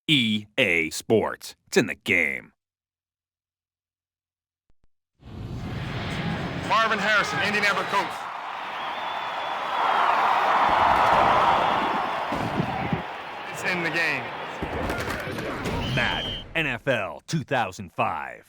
EA Sports. It's in the game. Marvin Harrison, Indianapolis Colts. It's in the game. Madden NFL 2005.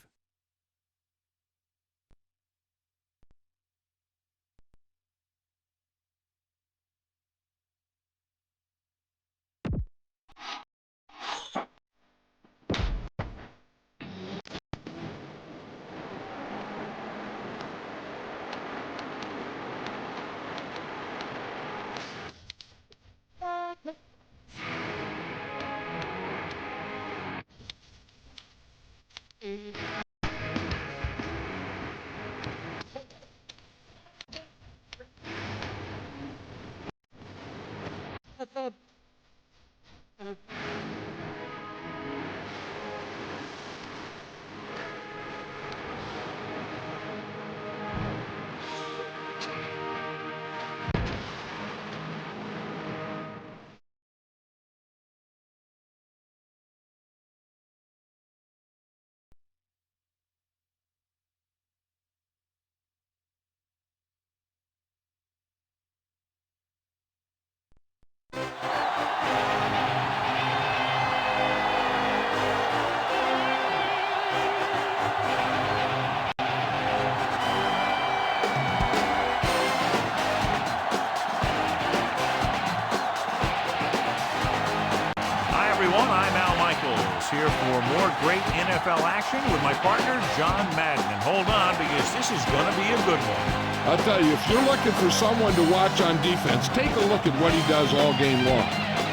I'm Michaels here for more great NFL action with my partner, John Madden. And hold on, because this is going to be a good one. I'll tell you, if you're looking for someone to watch on defense, take a look at what he does all game long.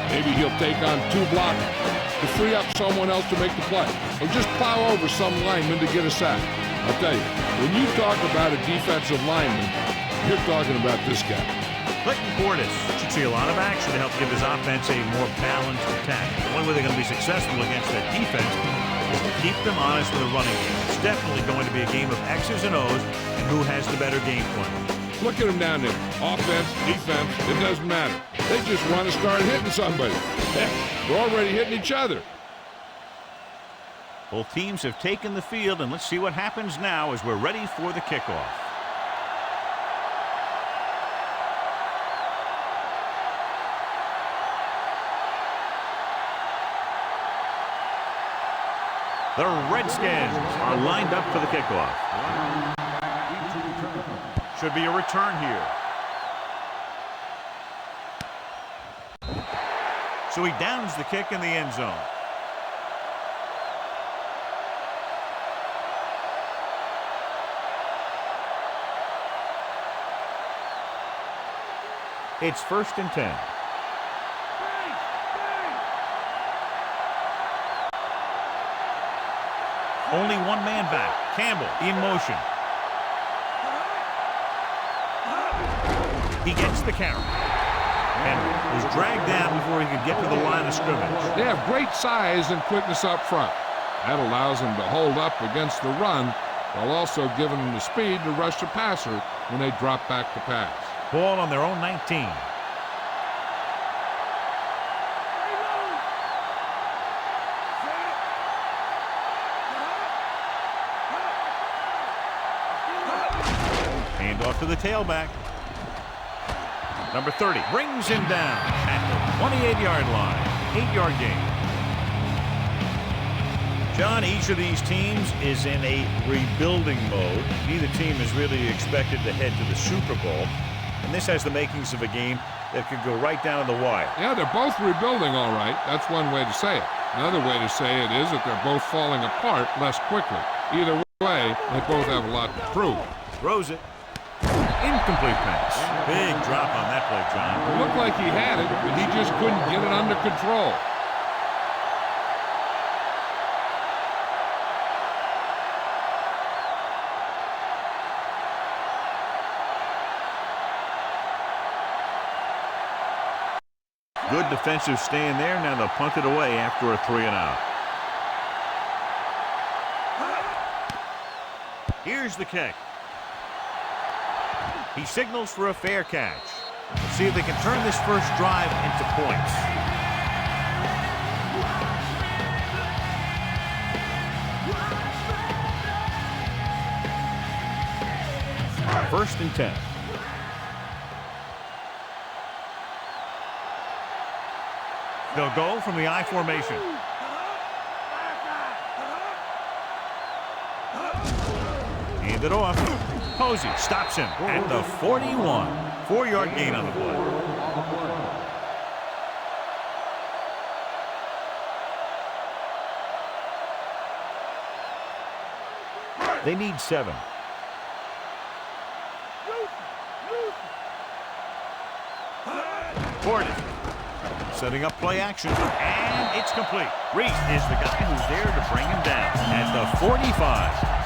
Maybe he'll take on two blockers to free up someone else to make the play, or just plow over some lineman to get a sack. I'll tell you, when you talk about a defensive lineman, you're talking about this guy. Clinton Portis should see a lot of action to help give his offense a more balanced attack. The only way they're going to be successful against that defense is to keep them honest with the running game. It's definitely going to be a game of X's and O's and who has the better game plan. Look at them down there. Offense, defense, it doesn't matter. They just want to start hitting somebody. Heck, they're already hitting each other. Both teams have taken the field, and let's see what happens now as we're ready for the kickoff. The Redskins are lined up for the kickoff. Should be a return here. So he downs the kick in the end zone. It's 1st and 10. Only one man back. Campbell in motion. He gets the carry and was dragged down before he could get to the line of scrimmage. They have great size and quickness up front. That allows them to hold up against the run while also giving them the speed to rush the passer when they drop back to pass. Ball on their own 19. Off to the tailback. Number 30 brings him down at the 28-yard line. 8-yard gain. John, each of these teams is in a rebuilding mode. Neither team is really expected to head to the Super Bowl. And this has the makings of a game that could go right down to the wire. Yeah, they're both rebuilding all right. That's one way to say it. Another way to say it is that they're both falling apart less quickly. Either way, they both have a lot to prove. Throws it. Incomplete pass. Big drop on that play, John. It looked like he had it, but he just couldn't get it under control. Good defensive stand there. Now they'll punt it away after a 3-and-out. Here's the kick. He signals for a fair catch. Let's see if they can turn this first drive into points. 1st and 10. They'll go from the I formation. Hand it off. Posey stops him at the 41. 4-yard gain on the play. They need 7. Gordon setting up play action, and it's complete. Reese is the guy who's there to bring him down at the 45.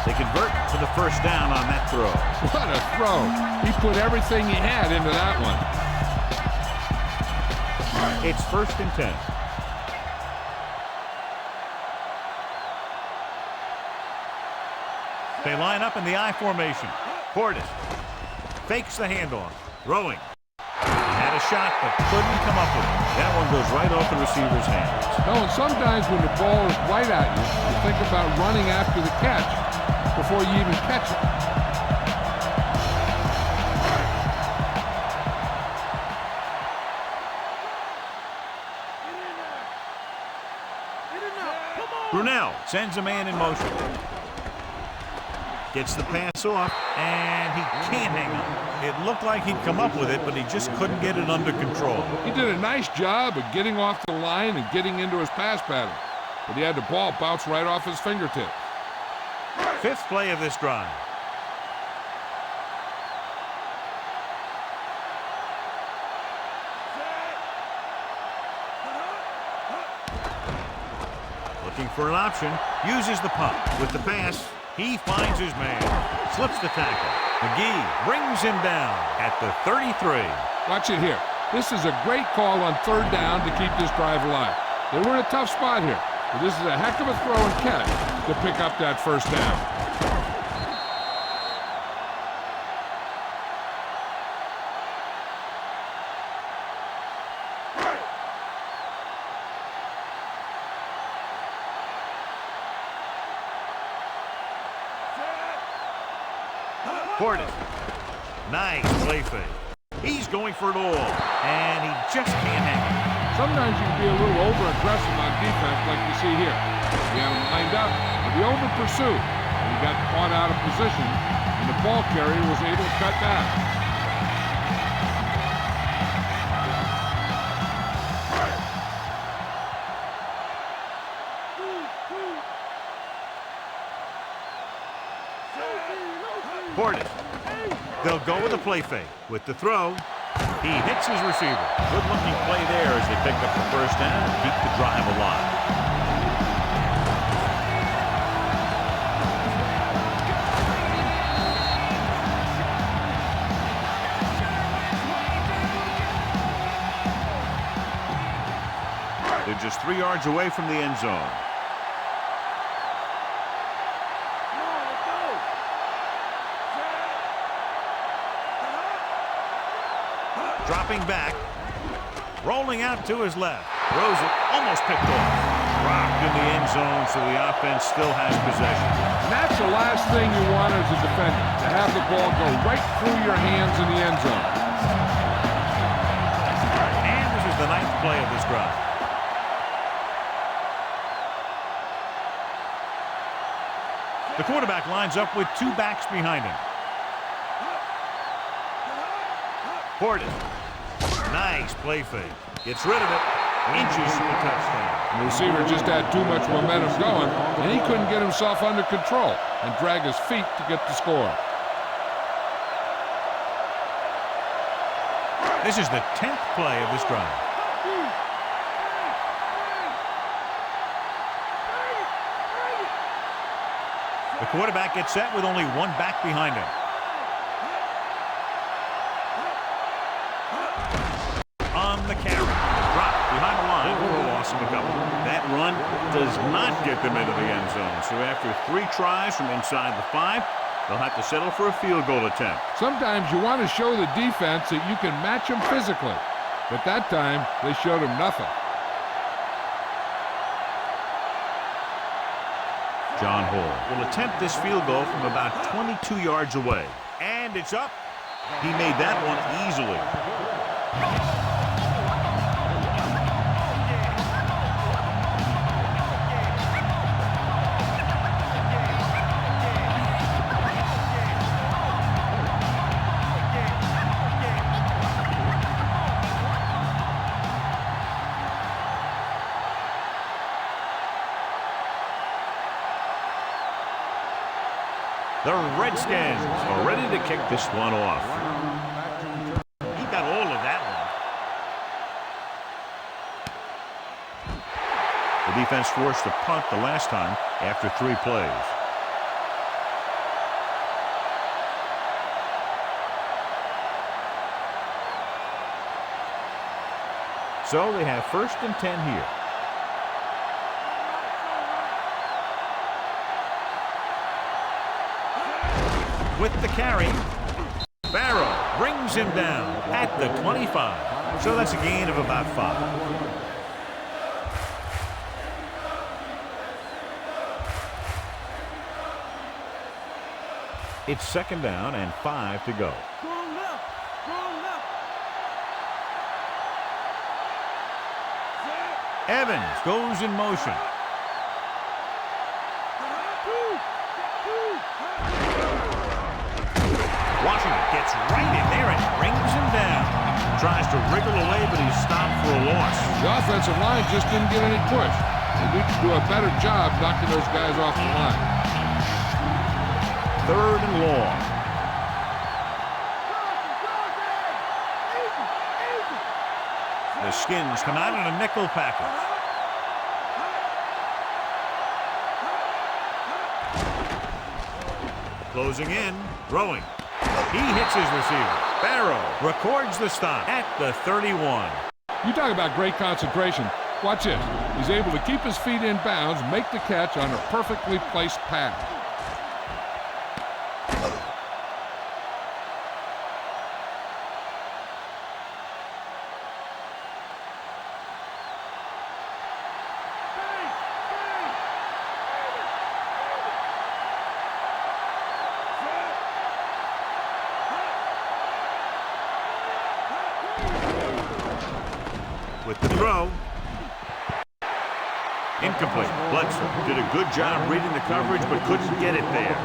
They convert for the 1st down on that throw. What a throw. He put everything he had into that one. It's 1st and 10. They line up in the I formation. Portis fakes the handoff. Throwing. He had a shot, but couldn't come up with it. That one goes right off the receiver's hands. No, and sometimes when the ball is right at you, you think about running after the catch before you even catch it. Brunell sends a man in motion. Gets the pass off, and he can't hang on. It looked like he'd come up with it, but he just couldn't get it under control. He did a nice job of getting off the line and getting into his pass pattern, but he had the ball bounce right off his fingertips. 5th play of this drive. Looking for an option, uses the pump. With the pass, he finds his man, slips the tackle. McGee brings him down at the 33. Watch it here. This is a great call on 3rd down to keep this drive alive. They were in a tough spot here, but this is a heck of a throw and catch to pick up that 1st down. Portis. Nice play fake. He's going for it all, and he just can't hang it. Sometimes you can be a little over-aggressive on defense like you see here. He had him lined up, but he over-pursued, and he got caught out of position, and the ball carrier was able to cut back. Portis. They'll go with a play fake. With the throw, he hits his receiver. Good-looking play there as they pick up the 1st down and keep the drive alive. They're just 3 yards away from the end zone. Dropping back, rolling out to his left, throws it, almost picked off. Dropped in the end zone, so the offense still has possession. And that's the last thing you want as a defender, to have the ball go right through your hands in the end zone. And this is the 9th play of this drive. The quarterback lines up with 2 backs behind him. Portis. Nice play fake. Gets rid of it. Inches for the touchdown. The receiver just had too much momentum going, and he couldn't get himself under control and drag his feet to get the score. This is the 10th play of this drive. The quarterback gets set with only 1 back behind him. On the carry. Drop behind the line for a loss of a couple. That run does not get them into the end zone. So after 3 tries from inside the 5, they'll have to settle for a field goal attempt. Sometimes you want to show the defense that you can match them physically. But that time, they showed him nothing. John Hall will attempt this field goal from about 22 yards away. And it's up. He made that one easily. The Redskins are ready to kick this one off. He got all of that one. The defense forced to punt the last time after 3 plays. So they have 1st and 10 here. With the carry, Barrow brings him down at the 25. So that's a gain of about 5. It's 2nd down and 5 to go. Evans goes in motion. Washington gets right in there and brings him down. Tries to wriggle away, but he's stopped for a loss. The offensive line just didn't get any push. They need to do a better job knocking those guys off the line. 3rd and long. The Skins come out in a nickel package. Closing in, throwing. He hits his receiver. Barrow records the stop at the 31. You talk about great concentration. Watch this. He's able to keep his feet in bounds, make the catch on a perfectly placed pass. With the throw. Incomplete. Bledsoe did a good job reading the coverage, but couldn't get it there.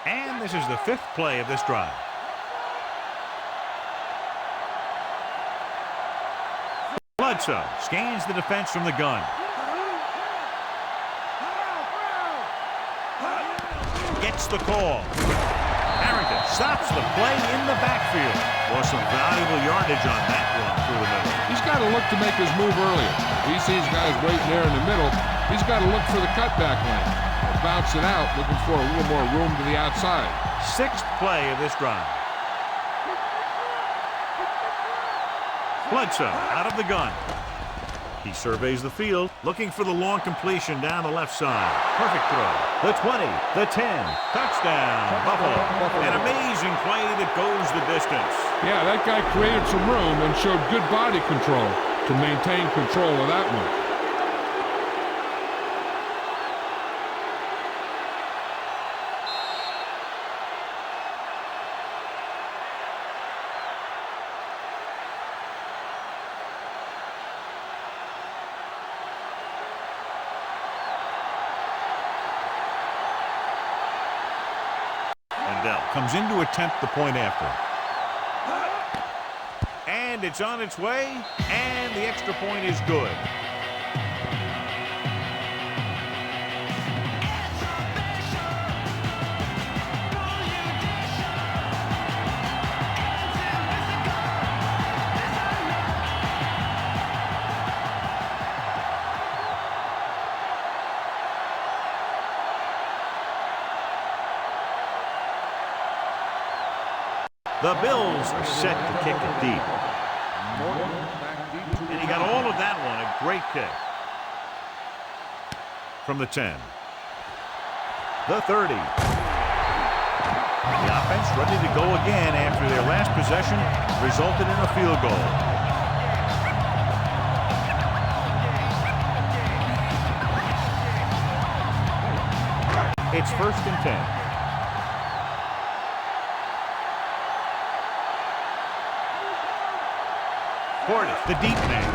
And this is the 5th play of this drive. Bledsoe scans the defense from the gun. Gets the call. Harrington stops the play in the backfield. Was some valuable yardage on that one through the middle. He's got to look to make his move earlier. If he sees guys waiting there in the middle, he's got to look for the cutback lane. Or bounce it out, looking for a little more room to the outside. 6th play of this drive. Bledsoe out of the gun. He surveys the field, looking for the long completion down the left side. Perfect throw. The 20, the 10, touchdown, Buffalo. An amazing play that goes the distance. Yeah, that guy created some room and showed good body control to maintain control of that one. Comes in to attempt the point after. And it's on its way, and the extra point is good. The Bills are set to kick it deep. And he got all of that one, a great kick. From the 10. The 30. The offense ready to go again after their last possession resulted in a field goal. It's 1st and 10. Portis, the deep man.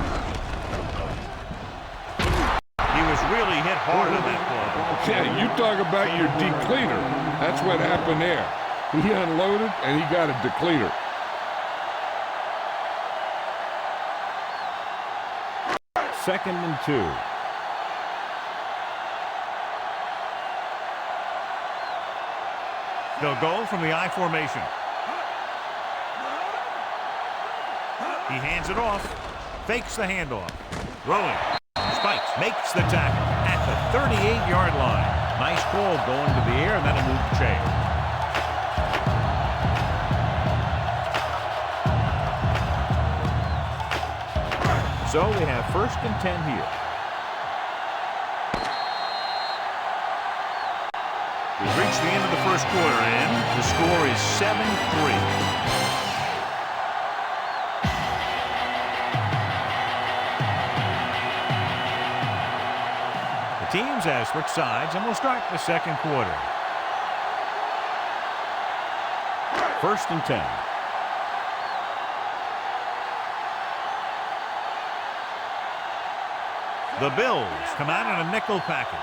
He was really hit hard on that ball. Yeah, you talk about your depleter. That's what happened there. He unloaded, and he got a depleter. Second and 2. They'll go from the I formation. He hands it off. Fakes the handoff. Throwing. Spikes. Makes the tackle at the 38-yard line. Nice ball going to the air, and that'll move the chain. So we have 1st and 10 here. We've reached the end of the first quarter, and the score is 7-3. The teams have switched sides, and we'll start the second quarter. 1st and 10. The Bills come out in a nickel package.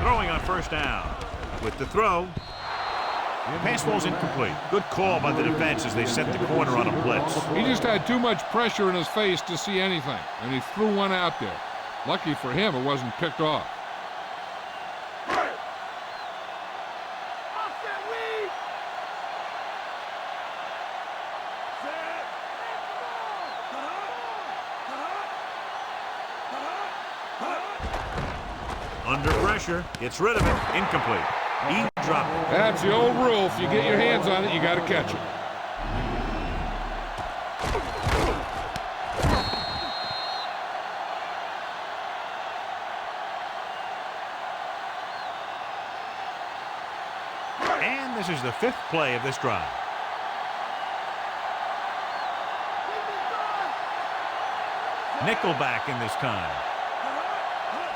Throwing on 1st down. With the throw. The pass ball's incomplete. Good call by the defense as they set the corner on a blitz. He just had too much pressure in his face to see anything, and he threw one out there. Lucky for him, it wasn't picked off. Under pressure, gets rid of it, incomplete. He dropped it. That's the old rule. If you get your hands on it, you got to catch it. And this is the 5th play of this drive. Nickelback in this time.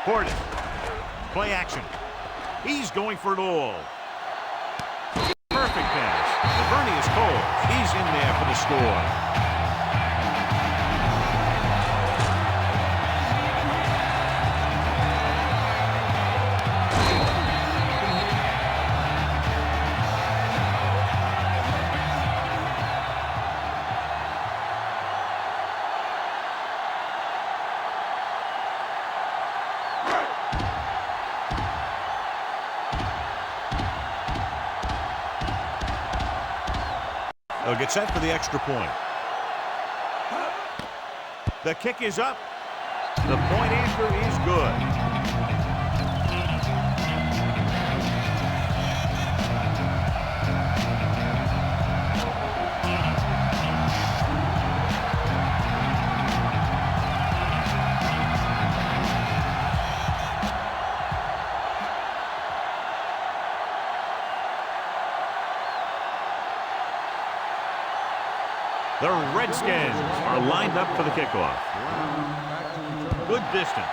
Portis. Play action. He's going for it all. Perfect pass. Bernie is cold. He's in there for the score. They'll get set for the extra point. The kick is up. The point answer is good. The Redskins are lined up for the kickoff. Good distance.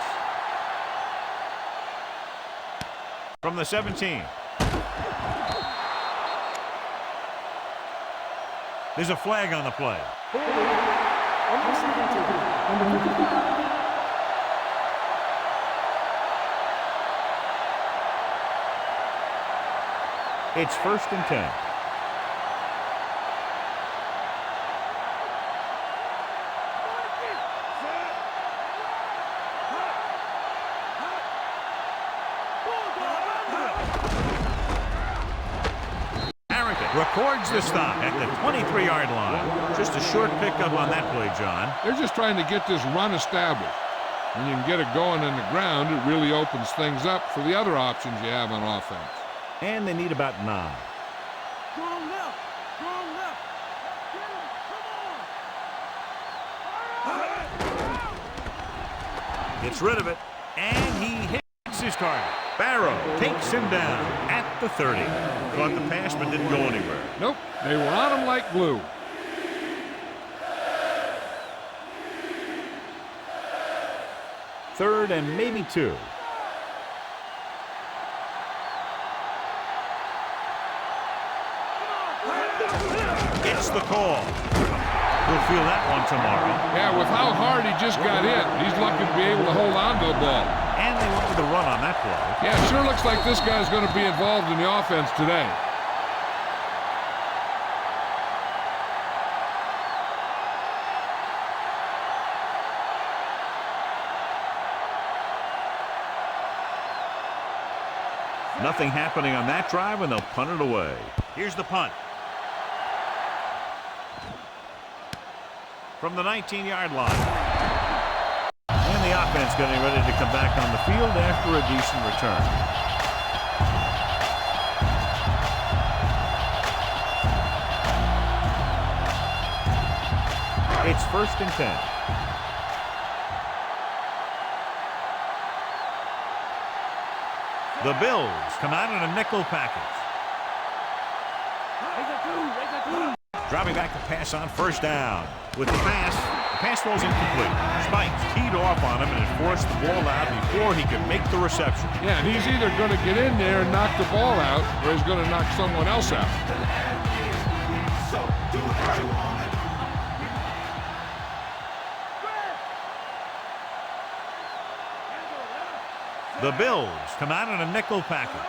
From the 17. There's a flag on the play. It's 1st and 10. Records the stop at the 23-yard line. Just a short pickup on that play, John. They're just trying to get this run established. When you can get it going on the ground, it really opens things up for the other options you have on offense. And they need about 9. Strong left. Strong left. Come on. Gets rid of it, and he hits his target. Barrow takes him down at the 30. Caught the pass, but didn't go anywhere. Nope, they were on him like glue. 3rd and maybe 2. Gets the call. We'll feel that one tomorrow. Yeah, with how hard he just got hit, he's lucky to be able to hold on to the ball. And they went with the run on that play. Yeah, sure looks like this guy's going to be involved in the offense today. Nothing happening on that drive, and they'll punt it away. Here's the punt. From the 19-yard line. And the offense getting ready to come back on the field after a decent return. It's 1st and 10. The Bills come out in a nickel package. Dropping back to pass on 1st down. With the pass falls incomplete. Spikes teed off on him and it forced the ball out before he could make the reception. Yeah, and he's either going to get in there and knock the ball out, or he's going to knock someone else out. The Bills come out in a nickel package.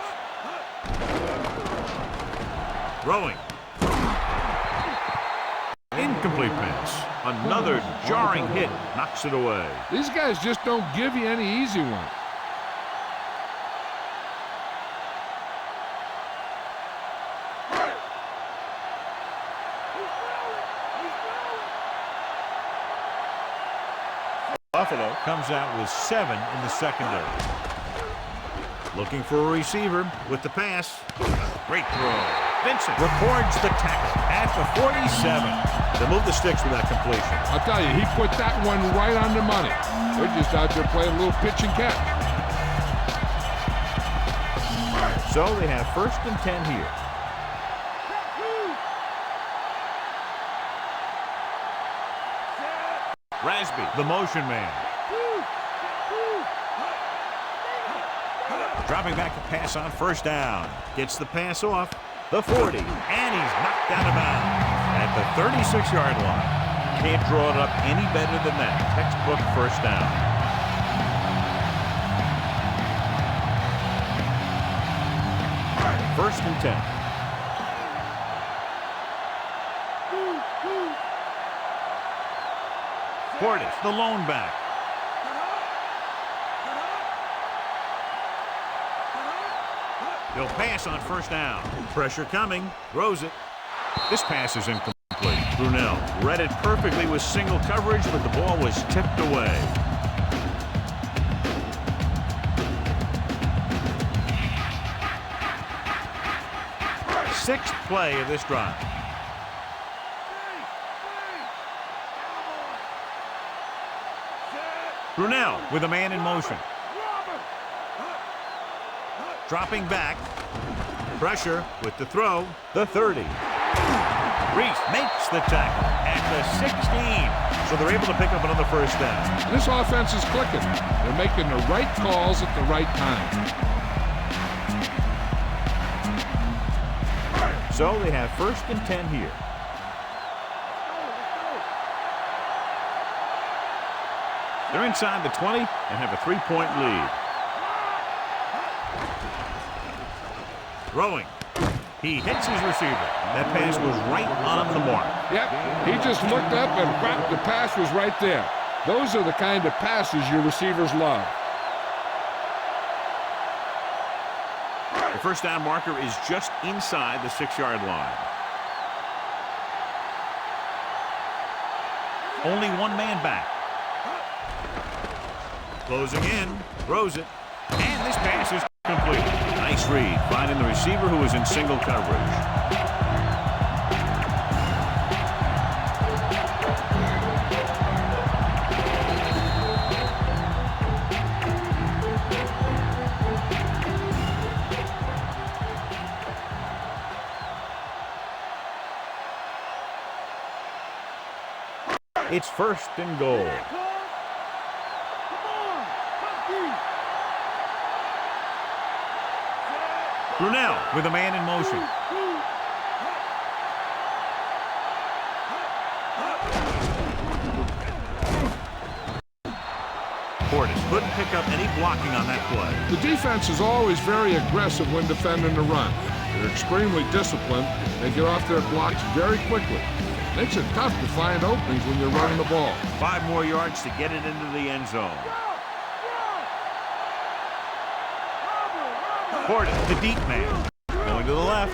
Throwing. Incomplete pass. Another jarring hit knocks it away. These guys just don't give you any easy one. Buffalo comes out with 7 in the secondary. Looking for a receiver with the pass. Great throw. Vincent records the tackle at the 47. They move the sticks with that completion. I'll tell you, he put that one right on the money. They're just out there playing a little pitch and catch. So they have 1st and 10 here. Rasby, the motion man. Dropping back to pass on 1st down. Gets the pass off. The 40. And he's knocked out of bounds at the 36-yard line. Can't draw it up any better than that. Textbook 1st down. First and 10. Portis, the lone back. He'll pass on 1st down. Pressure coming. Throws it. This pass is incomplete. Brunell read it perfectly with single coverage, but the ball was tipped away. Sixth play of this drive. Brunell with a man in motion. Dropping back. Pressure with the throw. The 30. Reese makes the tackle at the 16. So they're able to pick up another 1st down. This offense is clicking. They're making the right calls at the right time. So they have 1st and 10 here. They're inside the 20 and have a 3-point lead. Throwing. He hits his receiver. That pass was right on the mark. Yep, he just looked up and the pass was right there. Those are the kind of passes your receivers love. The 1st down marker is just inside the 6-yard line. Only one man back. Closing in, throws it, and this pass is complete. Nice read, finding the receiver who is in single coverage. It's 1st and goal. Brunell with a man in motion. Portis couldn't pick up any blocking on that play. The defense is always very aggressive when defending the run. They're extremely disciplined. They get off their blocks very quickly. Makes it tough to find openings when you're running the ball. 5 more yards to get it into the end zone. Portis, the deep man, going to the left.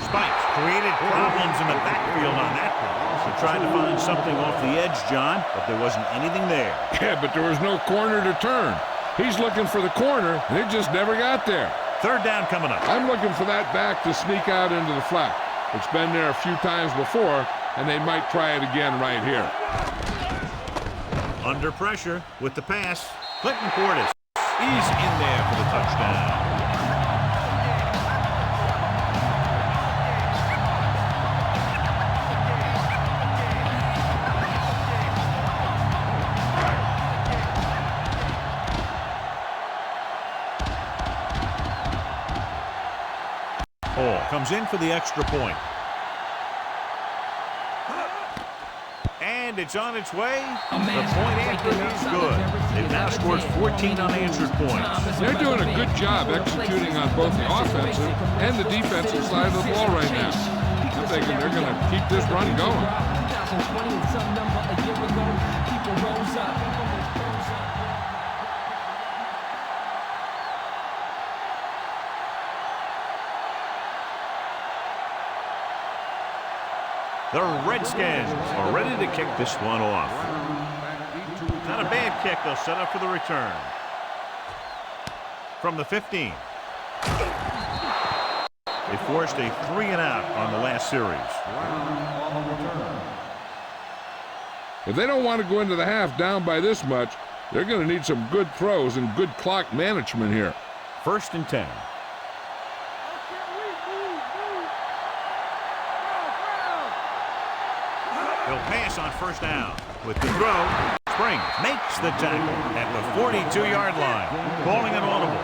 Spikes created problems in the backfield on that play. He tried to find something off the edge, John, but there wasn't anything there. Yeah, but there was no corner to turn. He's looking for the corner, and it just never got there. 3rd down coming up. I'm looking for that back to sneak out into the flat. It's been there a few times before, and they might try it again right here. Under pressure with the pass. Clinton Portis. He's in there for the touchdown. Hall comes in for the extra point. And it's on its way. The point after is good. They've now scored 14 unanswered points. They're doing a good job executing on both the offensive and the defensive side of the ball right now. I'm thinking they're going to keep this run going. The Redskins are ready to kick this one off. Not a bad kick. They'll set up for the return. From the 15. They forced a 3-and-out on the last series. If they don't want to go into the half down by this much, they're going to need some good throws and good clock management here. 1st and 10. He'll pass on 1st down. With the throw, Springs makes the tackle at the 42-yard line, calling an audible.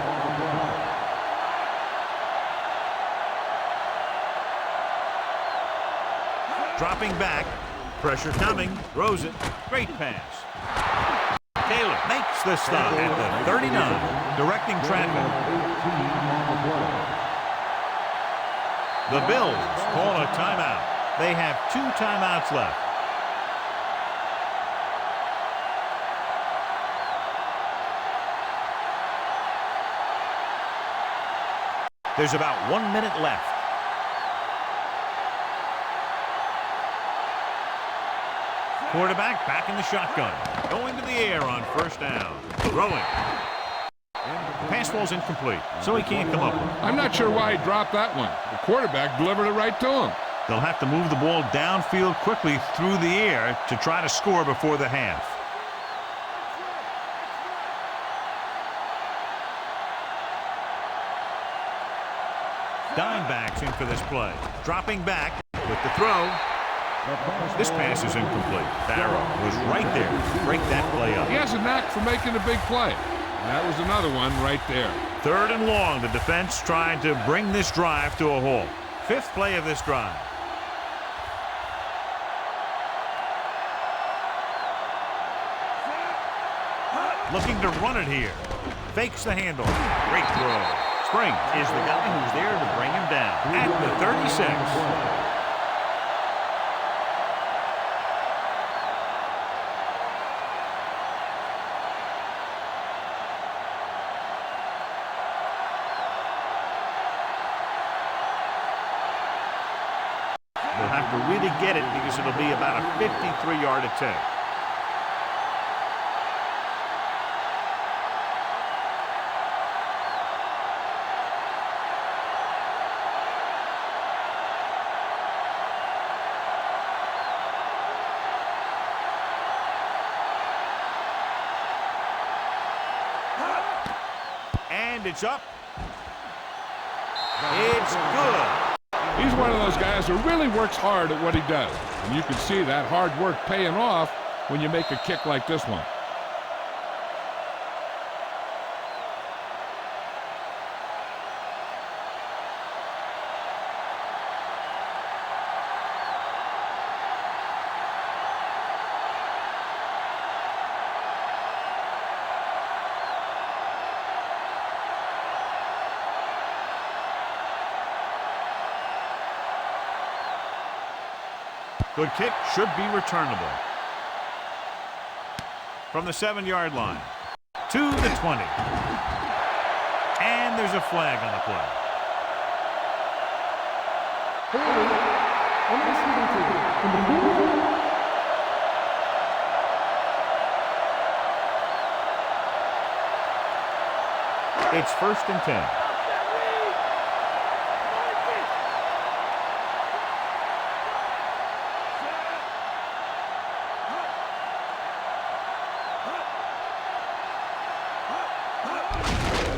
Dropping back, pressure coming, throws it, great pass. Taylor makes the stop at the 39, directing traffic. The Bills call a timeout. They have 2 timeouts left. There's about 1 minute left. Quarterback back in the shotgun. Going to the air on 1st down. Throwing. Pass ball's incomplete, so he can't come up with it. I'm not sure why he dropped that one. The quarterback delivered it right to him. They'll have to move the ball downfield quickly through the air to try to score before the half. Dimebacks in for this play. Dropping back with the throw. This pass is incomplete. Barrow was right there to break that play up. He has a knack for making a big play. That was another one right there. 3rd and long. The defense trying to bring this drive to a halt. 5th play of this drive. Looking to run it here. Fakes the handle. Great throw. Springs is the guy who's there to bring him down at the 36. They'll have to really get it because it'll be about a 53-yard attempt. And it's up. It's good. He's one of those guys who really works hard at what he does. And you can see that hard work paying off when you make a kick like this one. Good kick, should be returnable. From the 7-yard line to the 20. And there's a flag on the play. It's 1st and 10.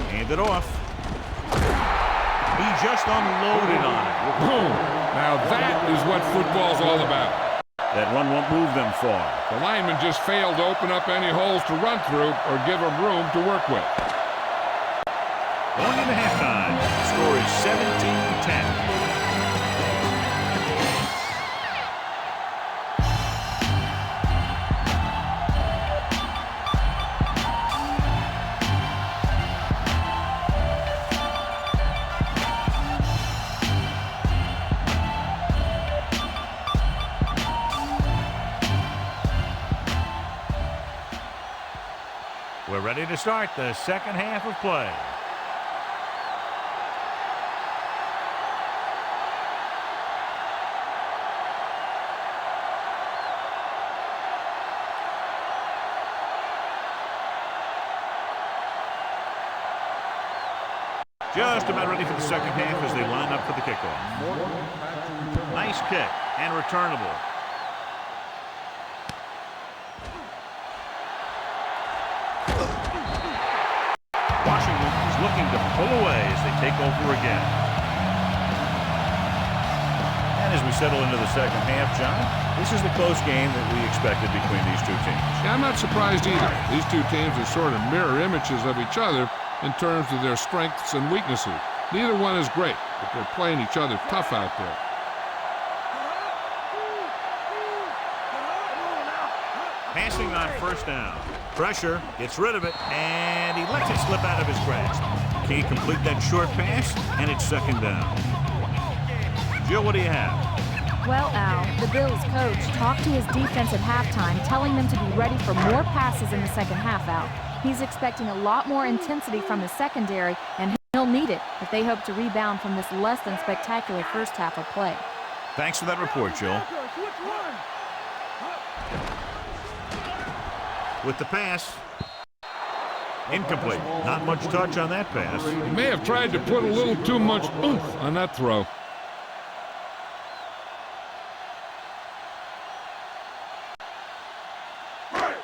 Hand it off. He just unloaded on it. Boom. Now that is what football's all about. That run won't move them far. The lineman just failed to open up any holes to run through or give him room to work with. Going into halftime, the score is 17-10. We're ready to start the second half of play. Just about ready for the second half as they line up for the kickoff. Nice kick and returnable. Washington is looking to pull away as they take over again. And as we settle into the second half, John, this is the close game that we expected between these two teams. Yeah, I'm not surprised either. These two teams are sort of mirror images of each other in terms of their strengths and weaknesses. Neither one is great, but they're playing each other tough out there. Passing on 1st down. Pressure, gets rid of it, and he lets it slip out of his grasp. Can't complete that short pass, and it's 2nd down. Jill, what do you have? Well, Al, the Bills coach talked to his defense at halftime, telling them to be ready for more passes in the second half, Al. He's expecting a lot more intensity from the secondary, and he'll need it if they hope to rebound from this less than spectacular first half of play. Thanks for that report, Jill. With the pass. Incomplete. Not much touch on that pass. He may have tried to put a little too much oomph on that throw.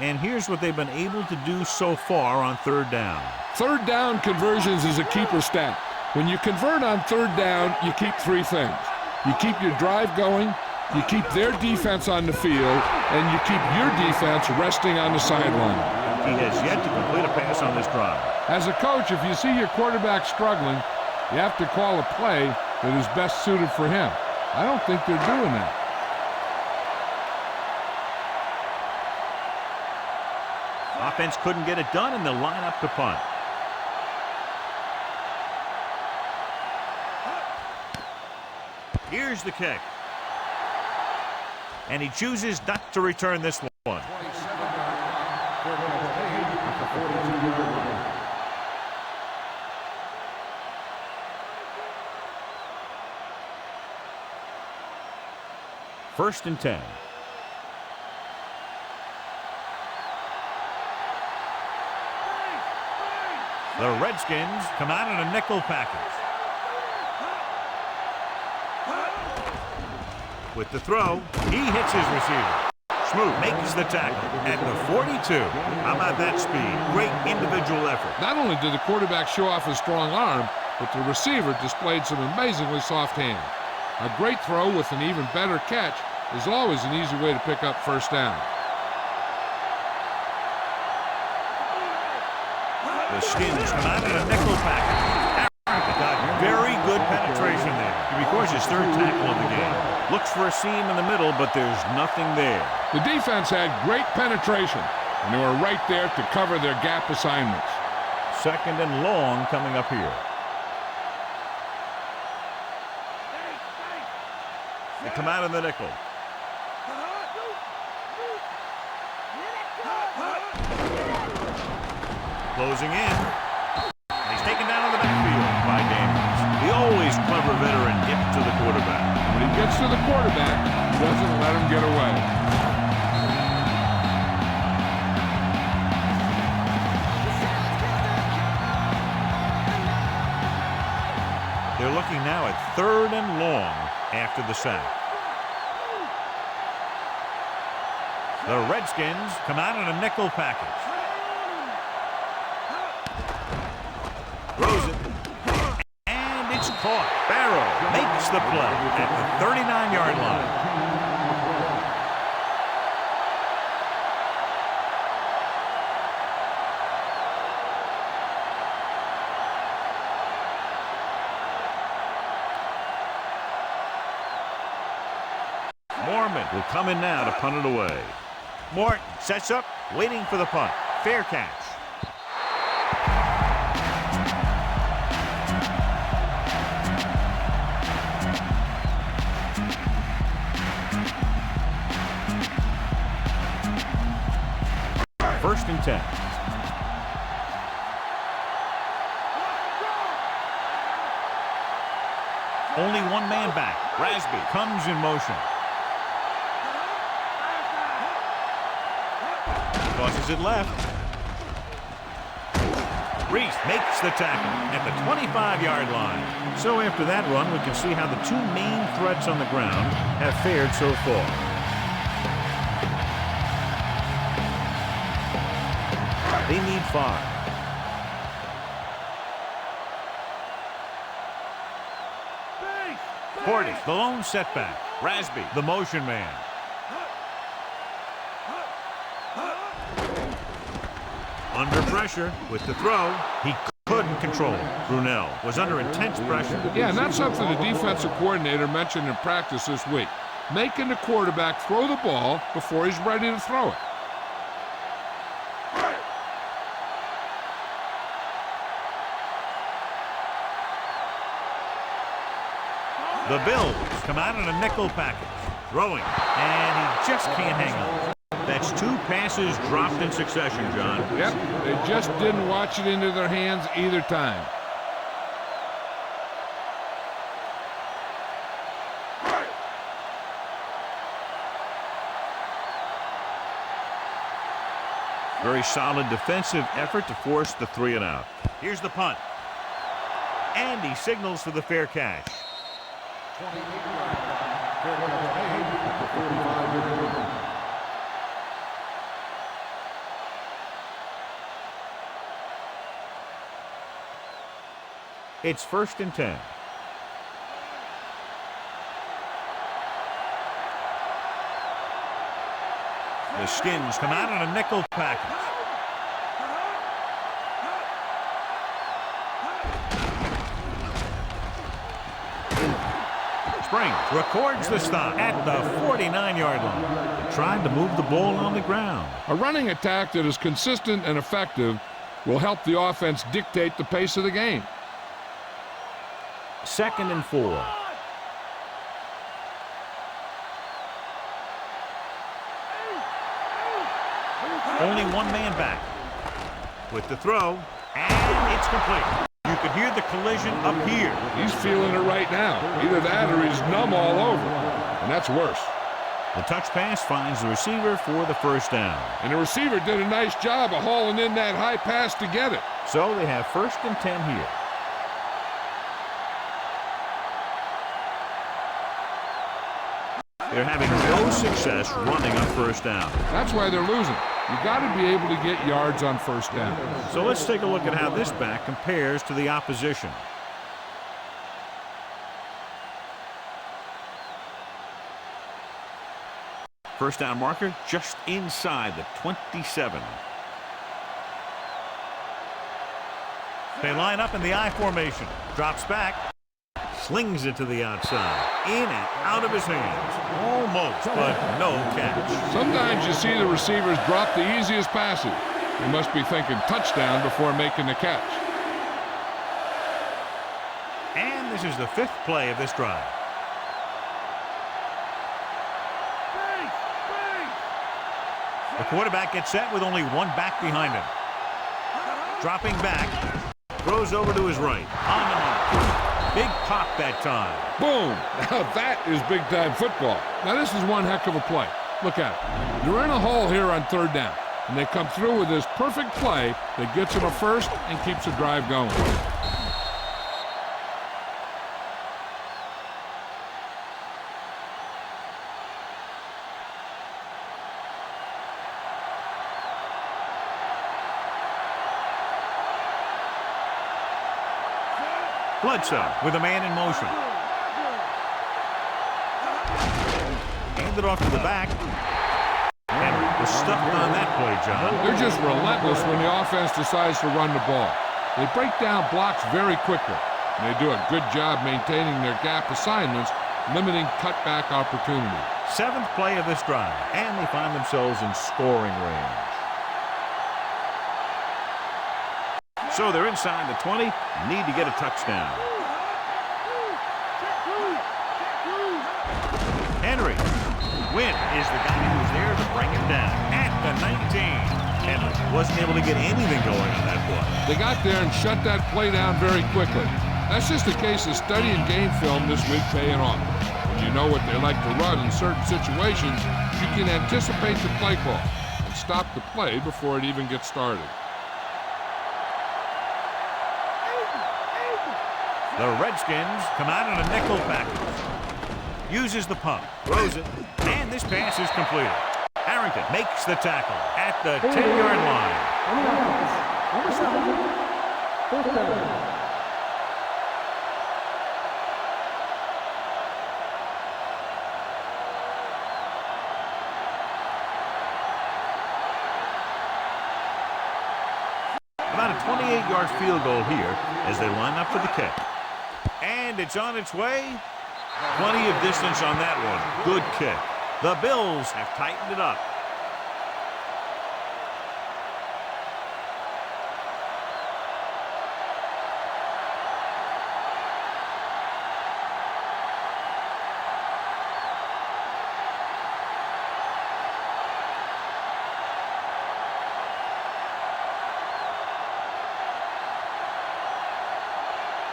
And here's what they've been able to do so far on 3rd down. 3rd down conversions is a keeper stat. When you convert on 3rd down, you keep 3 things. You keep your drive going, you keep their defense on the field, and you keep your defense resting on the sideline. He has yet to complete a pass on this drive. As a coach, if you see your quarterback struggling, you have to call a play that is best suited for him. I don't think they're doing that. Offense couldn't get it done, and they'll line up to punt. Here's the kick. And he chooses not to return this one. First and 10. The Redskins come out in a nickel package. With the throw, he hits his receiver. Smoot makes the tackle at the 42. How about that speed? Great individual effort. Not only did the quarterback show off his strong arm, but the receiver displayed some amazingly soft hands. A great throw with an even better catch is always an easy way to pick up 1st down. The Skins come out in a nickel package. Got very good penetration there. He records his 3rd tackle of the game. Looks for a seam in the middle, but there's nothing there. The defense had great penetration, and they were right there to cover their gap assignments. 2nd and long coming up here. They come out in the nickel. Closing in. And he's taken down in the backfield by Daniels. The always clever veteran gets to the quarterback. When he gets to the quarterback, he doesn't let him get away. They're looking now at 3rd and long after the sack. The Redskins come out in a nickel package. Throws it. And it's caught. Barrow makes the play at the 39-yard line. Mormon will come in now to punt it away. Morton sets up, waiting for the punt. Fair catch. First and 10. Only one man back. Rasby comes in motion. Tosses it left. Reese makes the tackle at the 25-yard line. So after that run, we can see how the two main threats on the ground have fared so far. They need 5. Portis, the lone setback. Rasby, the motion man. Under pressure with the throw. He couldn't control it. Brunell was under intense pressure. Yeah, and that's something the defensive coordinator mentioned in practice this week. Making the quarterback throw the ball before he's ready to throw it. The Bills come out in a nickel package. Throwing. And he just can't hang on. That's 2 passes dropped in succession, John. Yep, they just didn't watch it into their hands either time. Very solid defensive effort to force the 3 and out. Here's the punt. And he signals for the fair catch. It's 1st and 10. The Skins come out in a nickel package. Springs records the stop at the 49-yard line. They tried to move the ball on the ground. A running attack that is consistent and effective will help the offense dictate the pace of the game. 2nd and 4. Only one man back. With the throw, and it's complete. You could hear the collision up here. He's feeling it right now. Either that or he's numb all over. And that's worse. The touch pass finds the receiver for the 1st down. And the receiver did a nice job of hauling in that high pass to get it. So they have 1st and 10 here. They're having no success running on 1st down. That's why they're losing. You got to be able to get yards on 1st down. So let's take a look at how this back compares to the opposition. First down marker just inside the 27. They line up in the I formation. Drops back. Slings it to the outside. In and out of his hands. Almost, but no catch. Sometimes you see the receivers drop the easiest passes. They must be thinking touchdown before making the catch. And this is the 5th play of this drive. The quarterback gets set with only one back behind him. Dropping back. Throws over to his right. On the mark. Big pop that time. Boom! Now that is big-time football. Now this is one heck of a play. Look at it. They're in a hole here on third down, and they come through with this perfect play that gets them a first and keeps the drive going. Bledsoe with a man in motion. Handed off to the back. Henry was stuck on that play, John. They're just relentless when the offense decides to run the ball. They break down blocks very quickly, and they do a good job maintaining their gap assignments, limiting cutback opportunity. 7th play of this drive, and they find themselves in scoring range. So they're inside the 20, need to get a touchdown. Henry. Wynn is the guy who's there to bring him down at the 19. Henry wasn't able to get anything going on that play. They got there and shut that play down very quickly. That's just a case of studying game film this week paying off. When you know what they like to run in certain situations, you can anticipate the play call and stop the play before it even gets started. The Redskins come out in a nickel package. Uses the pump, throws it, and this pass is completed. Harrington makes the tackle at the 10-yard line. Number 7, 4th down. About a 28-yard field goal here as they line up for the kick. And it's on its way. Plenty of distance on that one. Good kick. The Bills have tightened it up.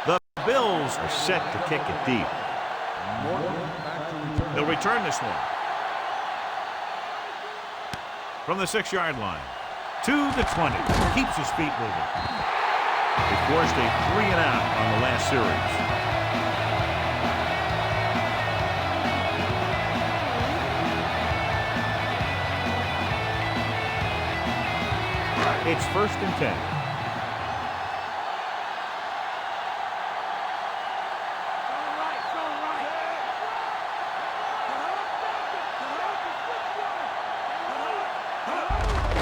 The Bills are set to kick it deep. They'll return this one. From the 6-yard line to the 20. Keeps his feet moving. They forced a 3-and-out on the last series. It's 1st and 10.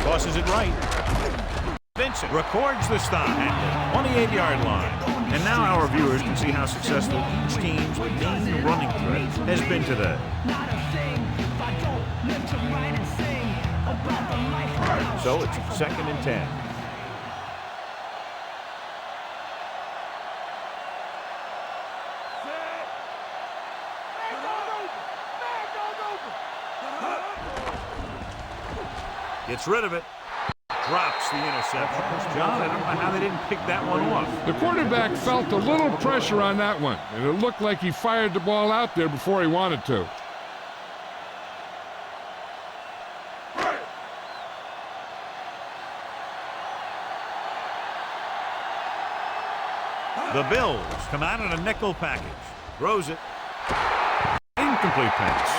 Tosses it right. Vincent records the stop at the 28-yard line. And now our viewers can see how successful each team's main running threat has been today. So it's 2nd and 10. Gets rid of it. Drops the interception. John, I don't know how they didn't pick that one off. The quarterback felt a little pressure on that one, and it looked like he fired the ball out there before he wanted to. The Bills come out in a nickel package. Throws it. Incomplete pass.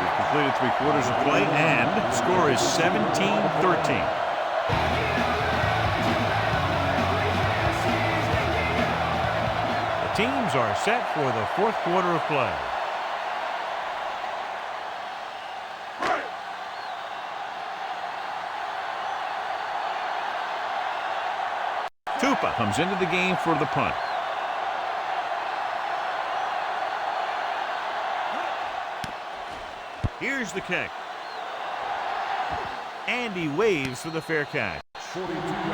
We've completed 3/4 of play, and the score is 17-13. The teams are set for the 4th quarter of play. Tupa comes into the game for the punt. Here's the kick. And he waves for the fair catch. 42-yard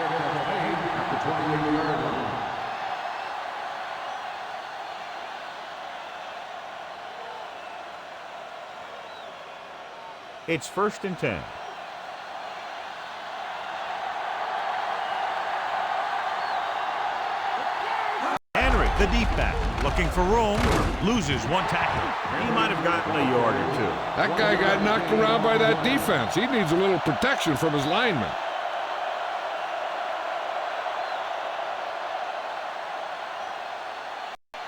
at the 28-yard line. It's 1st and 10. The deep back, looking for room, loses one tackle. He might have gotten a yard or two. That guy got knocked around by that defense. He needs a little protection from his linemen.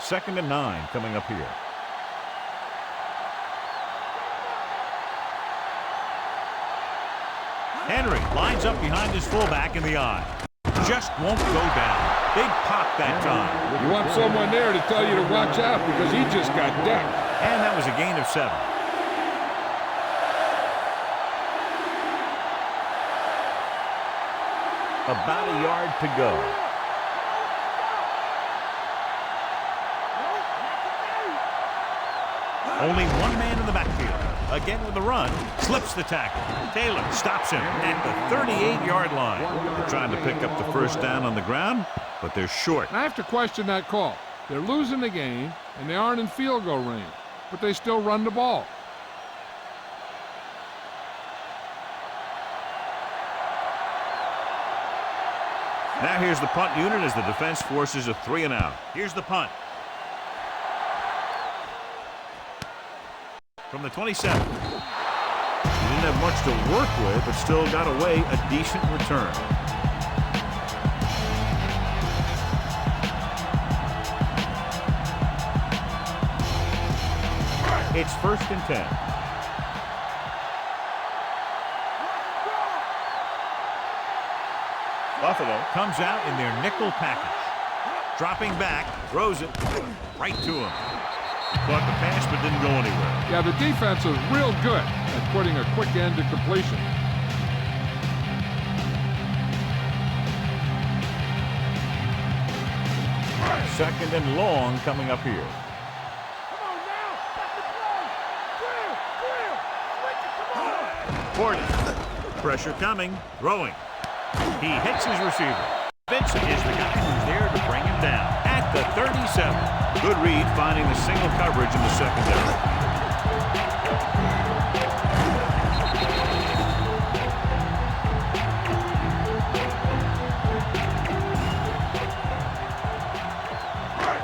Second and 9 coming up here. Henry lines up behind his fullback in the eye. Just won't go down. Big pop that time. You want someone there to tell you to watch out because he just got decked. And that was a gain of 7. About a yard to go. Only one man in the backfield. Again with the run. Slips the tackle. Taylor stops him at the 38-yard line. They're trying to pick up the first down on the ground, but they're short. I have to question that call. They're losing the game, and they aren't in field goal range, but they still run the ball. Now here's the punt unit as the defense forces a 3-and-out. Here's the punt. From the 27. He didn't have much to work with, but still got away a decent return. It's 1st and 10. Buffalo comes out in their nickel package. Dropping back, throws it right to him. Caught the pass but didn't go anywhere. Yeah, the defense is real good at putting a quick end to completion. Second and long coming up here. Portis. Pressure coming. Throwing. He hits his receiver. Vincent is the guy who's there to bring him down at the 37. Good read finding the single coverage in the secondary.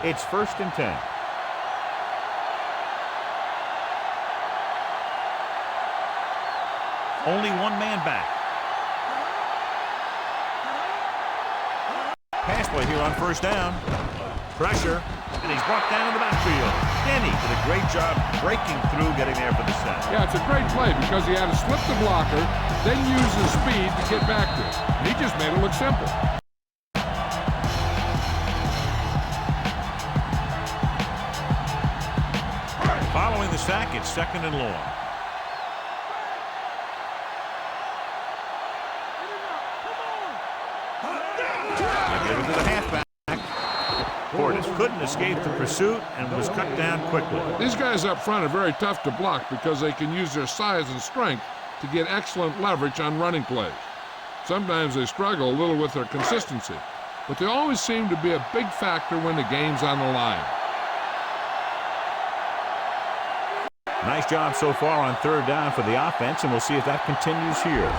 It's 1st and 10. Only one man back. Pass play here on 1st down. Pressure, and he's brought down in the backfield. Denny did a great job breaking through, getting there for the sack. Yeah, it's a great play because he had to slip the blocker, then use his speed to get back to it. And he just made it look simple. Following the sack, it's 2nd and long. They give it to the halfback. Portis couldn't escape the pursuit and was cut down quickly. These guys up front are very tough to block because they can use their size and strength to get excellent leverage on running plays. Sometimes they struggle a little with their consistency, but they always seem to be a big factor when the game's on the line. Nice job so far on 3rd down for the offense, and we'll see if that continues here.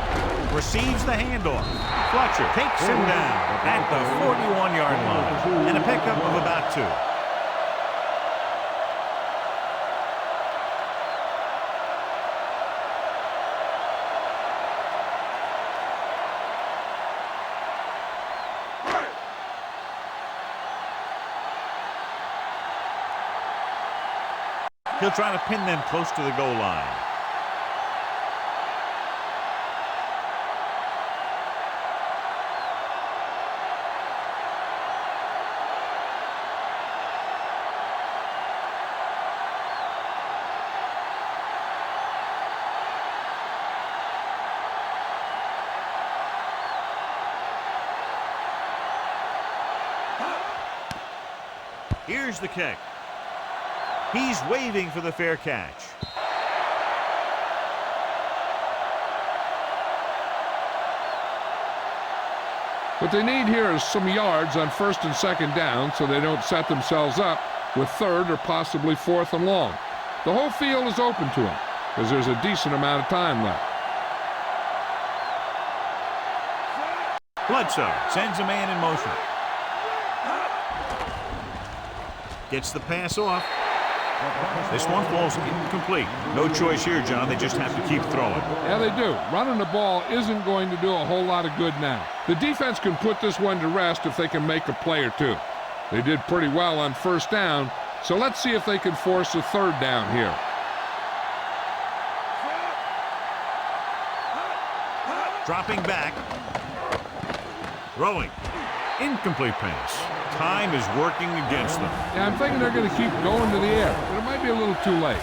Receives the handoff. Fletcher takes him down at the 41-yard line, and a pickup of about 2. He'll try to pin them close to the goal line. Here's the kick. He's waving for the fair catch. What they need here is some yards on 1st and 2nd down so they don't set themselves up with 3rd or possibly 4th and long. The whole field is open to them because there's a decent amount of time left. Bledsoe sends a man in motion. Gets the pass off. This one falls incomplete. No choice here, John. They just have to keep throwing. Yeah, they do. Running the ball isn't going to do a whole lot of good now. The defense can put this one to rest if they can make a play or two. They did pretty well on first down, so let's see if they can force a third down here. Dropping back. Throwing. Incomplete pass. Time is working against them. Yeah, I'm thinking they're going to keep going to the air, but it might be a little too late.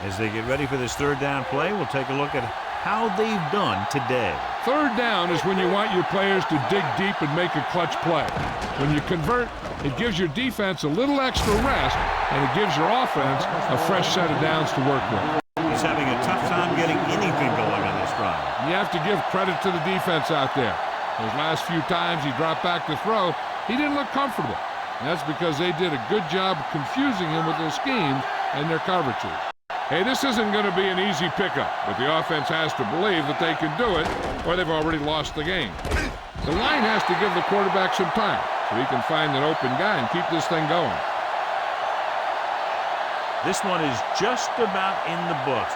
As they get ready for this third down play, we'll take a look at how they've done today. Third down is when you want your players to dig deep and make a clutch play. When you convert, it gives your defense a little extra rest, and it gives your offense a fresh set of downs to work with. He's having a tough time getting anything going on this drive. You have to give credit to the defense out there. Those last few times he dropped back to throw, he didn't look comfortable. And that's because they did a good job of confusing him with their schemes and their coverages. Hey, this isn't going to be an easy pickup, but the offense has to believe that they can do it, or they've already lost the game. The line has to give the quarterback some time so he can find an open guy and keep this thing going. This one is just about in the books.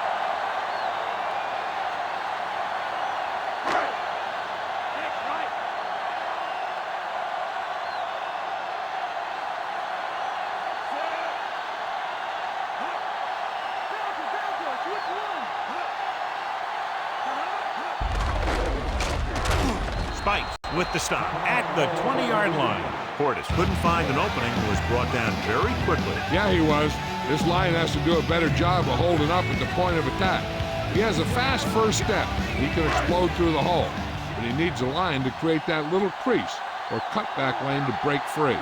Spikes with the stop at the 20-yard line. Portis couldn't find an opening and was brought down very quickly. Yeah, he was. This line has to do a better job of holding up at the point of attack. He has a fast first step. He can explode through the hole. But he needs a line to create that little crease or cutback lane to break free.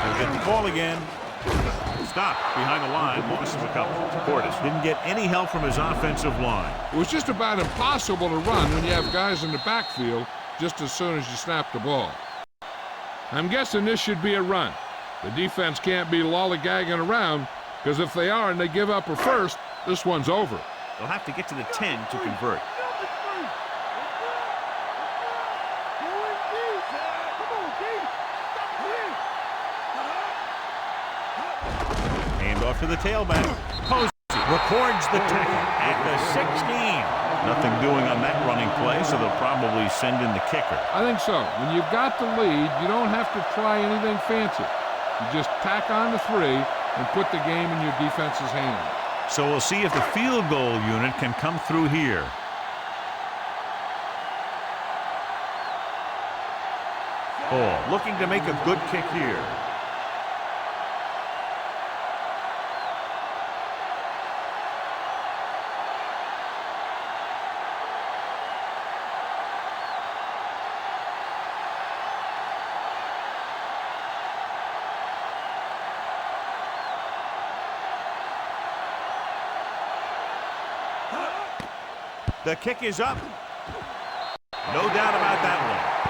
He'll get the ball again. Stop behind the line, losses a couple. Portis didn't get any help from his offensive line. It was just about impossible to run when you have guys in the backfield just as soon as you snap the ball. I'm guessing this should be a run. The defense can't be lollygagging around, because if they are and they give up a first, this one's over. They'll have to get to the 10 to convert. Hand off to the tailback. Posey records the tackle at the 16. Nothing doing on that running play, so they'll probably send in the kicker. I think so. When you've got the lead, you don't have to try anything fancy. You just tack on the 3 and put the game in your defense's hands. So we'll see if the field goal unit can come through here. Ball looking to make a good kick here. The kick is up. No doubt about that one.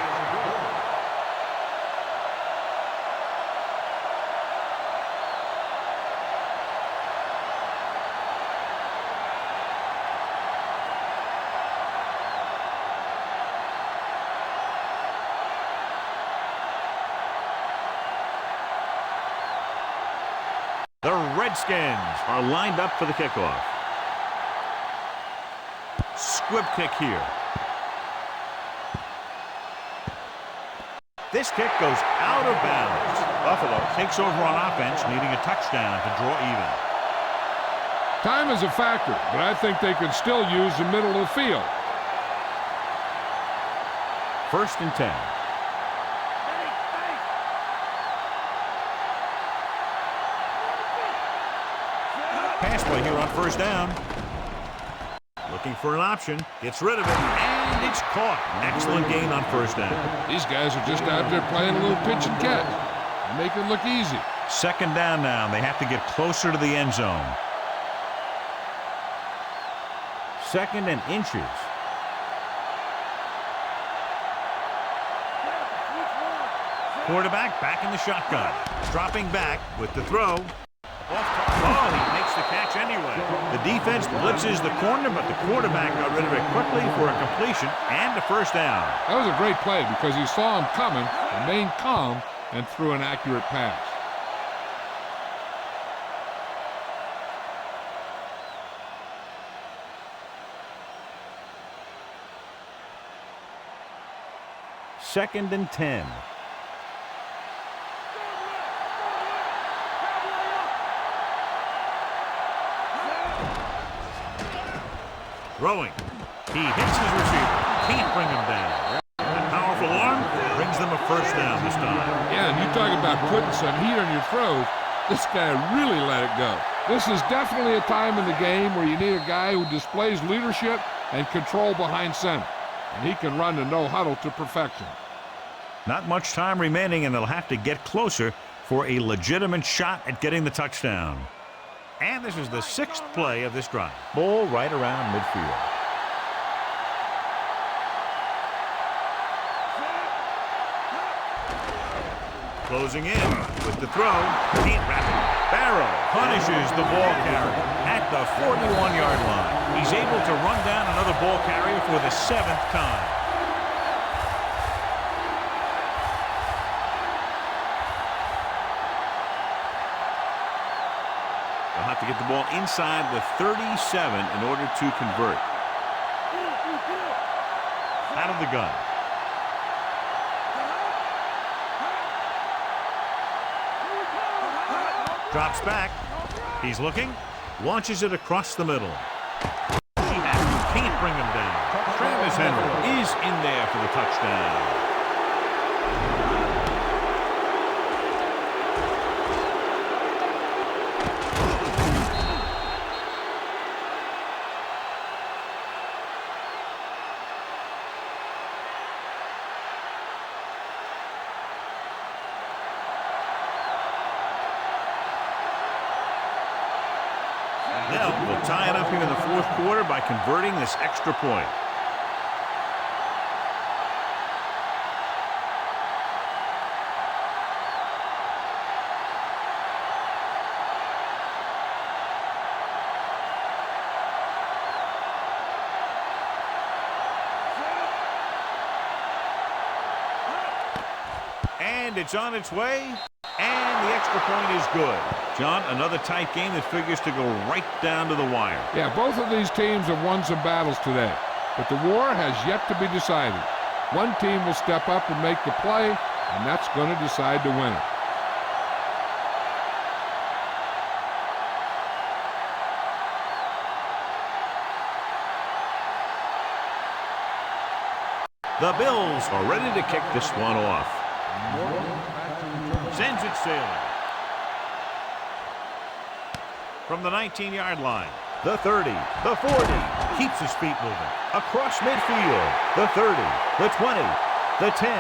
The Redskins are lined up for the kickoff. Squib kick here. This kick goes out of bounds. Buffalo takes over on offense, needing a touchdown to draw even. Time is a factor, but I think they could still use the middle of the field. 1st and 10. Pass play here on 1st down. Looking for an option, gets rid of it, and it's caught. Excellent gain on 1st down. These guys are just out there playing a little pitch and catch. They make it look easy. 2nd down now. They have to get closer to the end zone. 2nd and inches. Quarterback back in the shotgun. Dropping back with the throw. Oh, he makes makes the catch anyway. The defense blitzes the corner, but the quarterback got rid of it quickly for a completion and a first down. That was a great play because he saw him coming, remained calm, and threw an accurate pass. Second and 10. Throwing. He hits his receiver. Can't bring him down. A powerful arm brings them a first down this time. Yeah, and you talk about putting some heat on your throws. This guy really let it go. This is definitely a time in the game where you need a guy who displays leadership and control behind center. And he can run the no-huddle to perfection. Not much time remaining, and they'll have to get closer for a legitimate shot at getting the touchdown. And this is the 6th play of this drive. Ball right around midfield. Closing in with the throw. Can't wrap it. Barrow punishes the ball carrier at the 41-yard line. He's able to run down another ball carrier for the 7th time. They'll have to get the ball inside the 37 in order to convert. Out of the gun. Drops back. He's looking. Launches it across the middle. Can't bring him down. Travis Henry is in there for the touchdown. Now we'll tie it up here in the 4th quarter by converting this extra point. And it's on its way. And the extra point is good. John, another tight game that figures to go right down to the wire. Yeah, both of these teams have won some battles today, but the war has yet to be decided. One team will step up and make the play, and that's going to decide the winner. The Bills are ready to kick this one off. Sends it sailing. From the 19-yard line. The 30, the 40. Keeps his feet moving. Across midfield. The 30, the 20, the 10.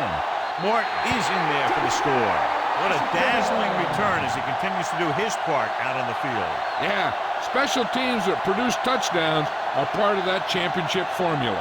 Mort is in there for the score. What a dazzling return as he continues to do his part out on the field. Yeah, special teams that produce touchdowns are part of that championship formula.